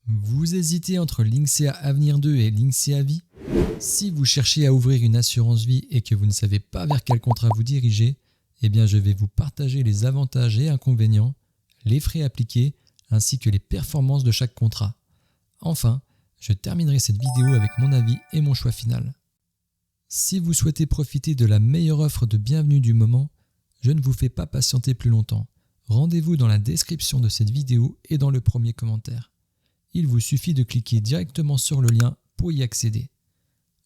Vous hésitez entre Linksea Avenir 2 et Linksea Vie? Si vous cherchez à ouvrir une assurance vie et que vous ne savez pas vers quel contrat vous diriger, eh bien je vais vous partager les avantages et inconvénients, les frais appliqués, ainsi que les performances de chaque contrat. Enfin, je terminerai cette vidéo avec mon avis et mon choix final. Si vous souhaitez profiter de la meilleure offre de bienvenue du moment, je ne vous fais pas patienter plus longtemps. Rendez-vous dans la description de cette vidéo et dans le premier commentaire. Il vous suffit de cliquer directement sur le lien pour y accéder.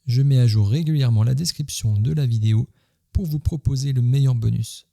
Je mets à jour régulièrement la description de la vidéo pour vous proposer le meilleur bonus.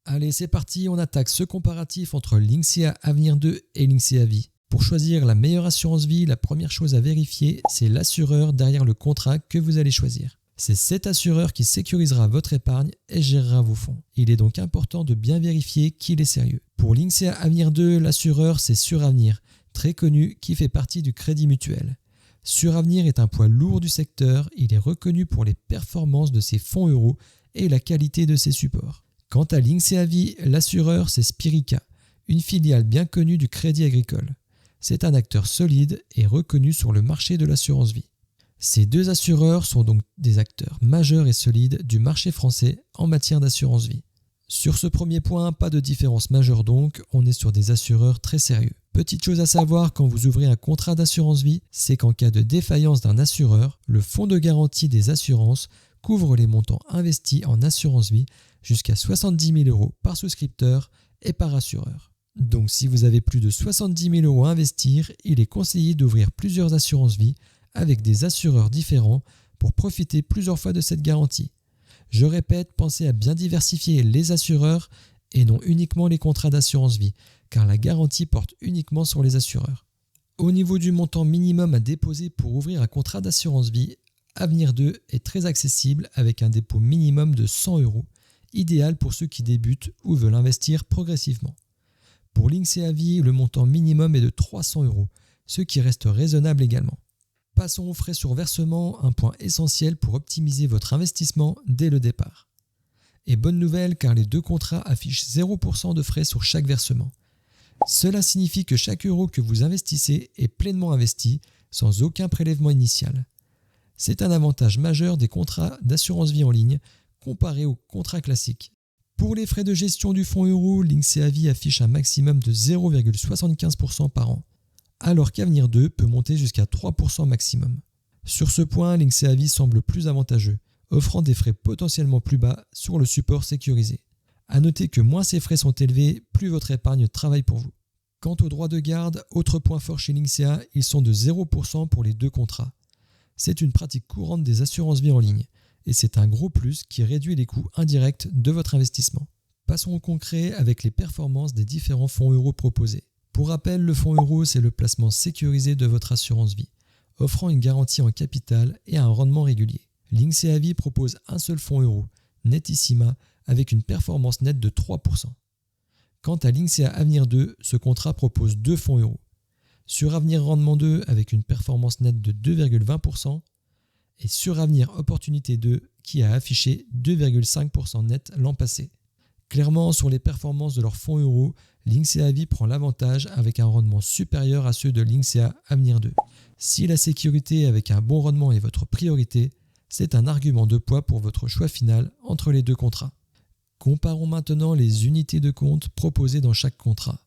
Allez, c'est parti, on attaque ce comparatif entre Linksea Avenir 2 et Linksea Vie. Pour choisir la meilleure assurance vie, la première chose à vérifier, c'est l'assureur derrière le contrat que vous allez choisir. C'est cet assureur qui sécurisera votre épargne et gérera vos fonds. Il est donc important de bien vérifier qu'il est sérieux. Pour Linksea Avenir 2, l'assureur c'est Suravenir, très connu, qui fait partie du Crédit Mutuel. Suravenir est un poids lourd du secteur, il est reconnu pour les performances de ses fonds euros et la qualité de ses supports. Quant à Linksea Vie, l'assureur c'est Spirica, une filiale bien connue du Crédit Agricole. C'est un acteur solide et reconnu sur le marché de l'assurance vie. Ces deux assureurs sont donc des acteurs majeurs et solides du marché français en matière d'assurance vie. Sur ce premier point, pas de différence majeure donc, on est sur des assureurs très sérieux. Petite chose à savoir quand vous ouvrez un contrat d'assurance vie, c'est qu'en cas de défaillance d'un assureur, le fonds de garantie des assurances couvre les montants investis en assurance vie jusqu'à 70 000 € par souscripteur et par assureur. Donc si vous avez plus de 70 000 € à investir, il est conseillé d'ouvrir plusieurs assurances vie avec des assureurs différents pour profiter plusieurs fois de cette garantie. Je répète, pensez à bien diversifier les assureurs et non uniquement les contrats d'assurance vie, car la garantie porte uniquement sur les assureurs. Au niveau du montant minimum à déposer pour ouvrir un contrat d'assurance vie, Avenir 2 est très accessible avec un dépôt minimum de 100 €, idéal pour ceux qui débutent ou veulent investir progressivement. Pour Linksea Vie, le montant minimum est de 300 €, ce qui reste raisonnable également. Passons aux frais sur versement, un point essentiel pour optimiser votre investissement dès le départ. Et bonne nouvelle car les deux contrats affichent 0% de frais sur chaque versement. Cela signifie que chaque euro que vous investissez est pleinement investi, sans aucun prélèvement initial. C'est un avantage majeur des contrats d'assurance vie en ligne comparé aux contrats classiques. Pour les frais de gestion du fonds euro, Linksea Vie affiche un maximum de 0,75% par an, alors qu'Avenir 2 peut monter jusqu'à 3% maximum. Sur ce point, Linksea Vie semble plus avantageux, offrant des frais potentiellement plus bas sur le support sécurisé. A noter que moins ces frais sont élevés, plus votre épargne travaille pour vous. Quant aux droits de garde, autre point fort chez Linksea, ils sont de 0% pour les deux contrats. C'est une pratique courante des assurances vie en ligne, et c'est un gros plus qui réduit les coûts indirects de votre investissement. Passons au concret avec les performances des différents fonds euros proposés. Pour rappel, le fonds euro, c'est le placement sécurisé de votre assurance vie, offrant une garantie en capital et un rendement régulier. Linksea Vie propose un seul fonds euro, Netissima, avec une performance nette de 3%. Quant à Linksea Avenir 2, ce contrat propose deux fonds euros. Suravenir Rendement 2 avec une performance nette de 2,20% et Suravenir Opportunité 2 qui a affiché 2,5% net l'an passé. Clairement, sur les performances de leurs fonds euros, Linksea Vie prend l'avantage avec un rendement supérieur à ceux de Linksea Avenir 2. Si la sécurité avec un bon rendement est votre priorité, c'est un argument de poids pour votre choix final entre les deux contrats. Comparons maintenant les unités de compte proposées dans chaque contrat.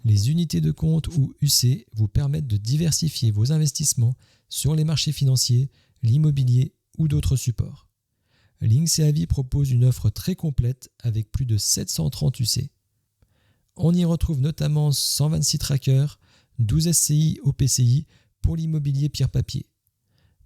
Les unités de compte ou UC vous permettent de diversifier vos investissements sur les marchés financiers, l'immobilier ou d'autres supports. Linksea Vie propose une offre très complète avec plus de 730 UC. On y retrouve notamment 126 trackers, 12 SCI OPCI pour l'immobilier pierre-papier.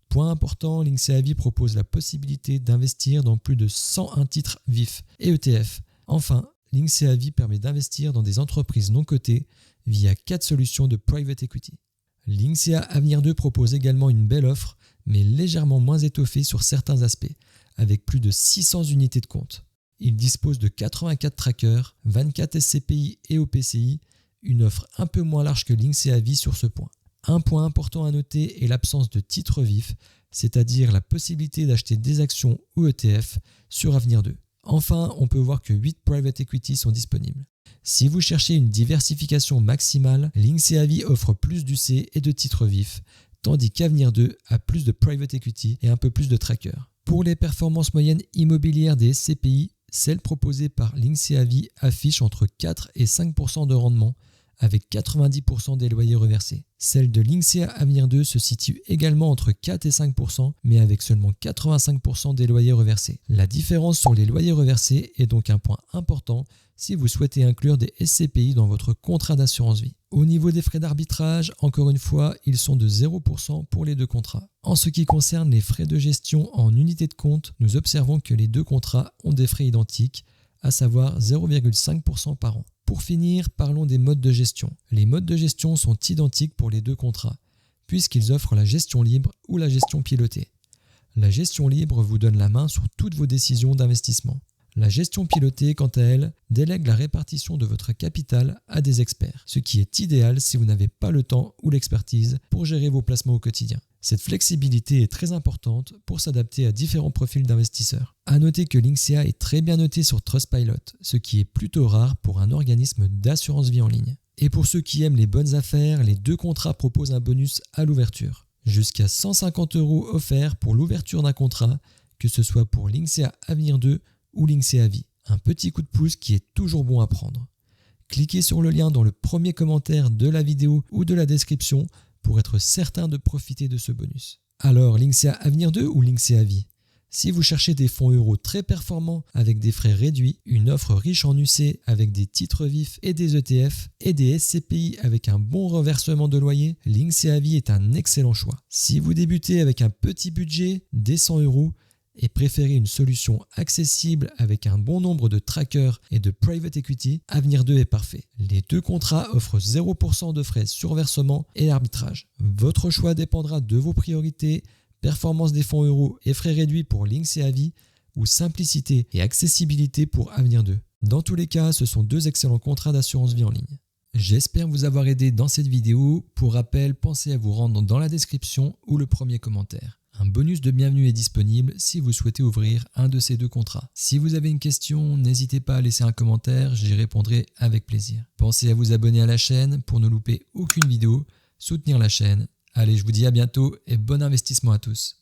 Point important, Linksea Vie propose la possibilité d'investir dans plus de 101 titres vifs et ETF. Enfin, Linksea Vie permet d'investir dans des entreprises non cotées via 4 solutions de private equity. Linksea Avenir 2 propose également une belle offre, mais légèrement moins étoffée sur certains aspects, avec plus de 600 unités de compte. Il dispose de 84 trackers, 24 SCPI et OPCI, une offre un peu moins large que Linksea Vie sur ce point. Un point important à noter est l'absence de titres vifs, c'est-à-dire la possibilité d'acheter des actions ou ETF sur Avenir 2. Enfin, on peut voir que 8 private equity sont disponibles. Si vous cherchez une diversification maximale, Linksea Vie offre plus d'UC et de titres vifs, tandis qu'Avenir 2 a plus de private equity et un peu plus de trackers. Pour les performances moyennes immobilières des SCPI, celles proposées par Linksea Vie affichent entre 4 et 5% de rendement, avec 90% des loyers reversés. Celle de Linksea Avenir 2 se situe également entre 4 et 5%, mais avec seulement 85% des loyers reversés. La différence sur les loyers reversés est donc un point important si vous souhaitez inclure des SCPI dans votre contrat d'assurance vie. Au niveau des frais d'arbitrage, encore une fois, ils sont de 0% pour les deux contrats. En ce qui concerne les frais de gestion en unité de compte, nous observons que les deux contrats ont des frais identiques, à savoir 0,5% par an. Pour finir, parlons des modes de gestion. Les modes de gestion sont identiques pour les deux contrats, puisqu'ils offrent la gestion libre ou la gestion pilotée. La gestion libre vous donne la main sur toutes vos décisions d'investissement. La gestion pilotée, quant à elle, délègue la répartition de votre capital à des experts, ce qui est idéal si vous n'avez pas le temps ou l'expertise pour gérer vos placements au quotidien. Cette flexibilité est très importante pour s'adapter à différents profils d'investisseurs. A noter que Linksea est très bien noté sur Trustpilot, ce qui est plutôt rare pour un organisme d'assurance vie en ligne. Et pour ceux qui aiment les bonnes affaires, les deux contrats proposent un bonus à l'ouverture. Jusqu'à 150 € offerts pour l'ouverture d'un contrat, que ce soit pour Linksea Avenir 2 ou Linksea Vie. Un petit coup de pouce qui est toujours bon à prendre. Cliquez sur le lien dans le premier commentaire de la vidéo ou de la description pour être certain de profiter de ce bonus. Alors, Linksea Avenir 2 ou Linksea Vie? Si vous cherchez des fonds euros très performants avec des frais réduits, une offre riche en UC avec des titres vifs et des ETF et des SCPI avec un bon reversement de loyer, Linksea Vie est un excellent choix. Si vous débutez avec un petit budget, des 100 € et préférez une solution accessible avec un bon nombre de trackers et de private equity, Avenir 2 est parfait. Les deux contrats offrent 0% de frais sur versement et arbitrage. Votre choix dépendra de vos priorités, performance des fonds euros et frais réduits pour Linksea Vie ou simplicité et accessibilité pour Avenir 2. Dans tous les cas, ce sont deux excellents contrats d'assurance vie en ligne. J'espère vous avoir aidé dans cette vidéo. Pour rappel, pensez à vous rendre dans la description ou le premier commentaire. Un bonus de bienvenue est disponible si vous souhaitez ouvrir un de ces deux contrats. Si vous avez une question, n'hésitez pas à laisser un commentaire, j'y répondrai avec plaisir. Pensez à vous abonner à la chaîne pour ne louper aucune vidéo, soutenir la chaîne. Allez, je vous dis à bientôt et bon investissement à tous.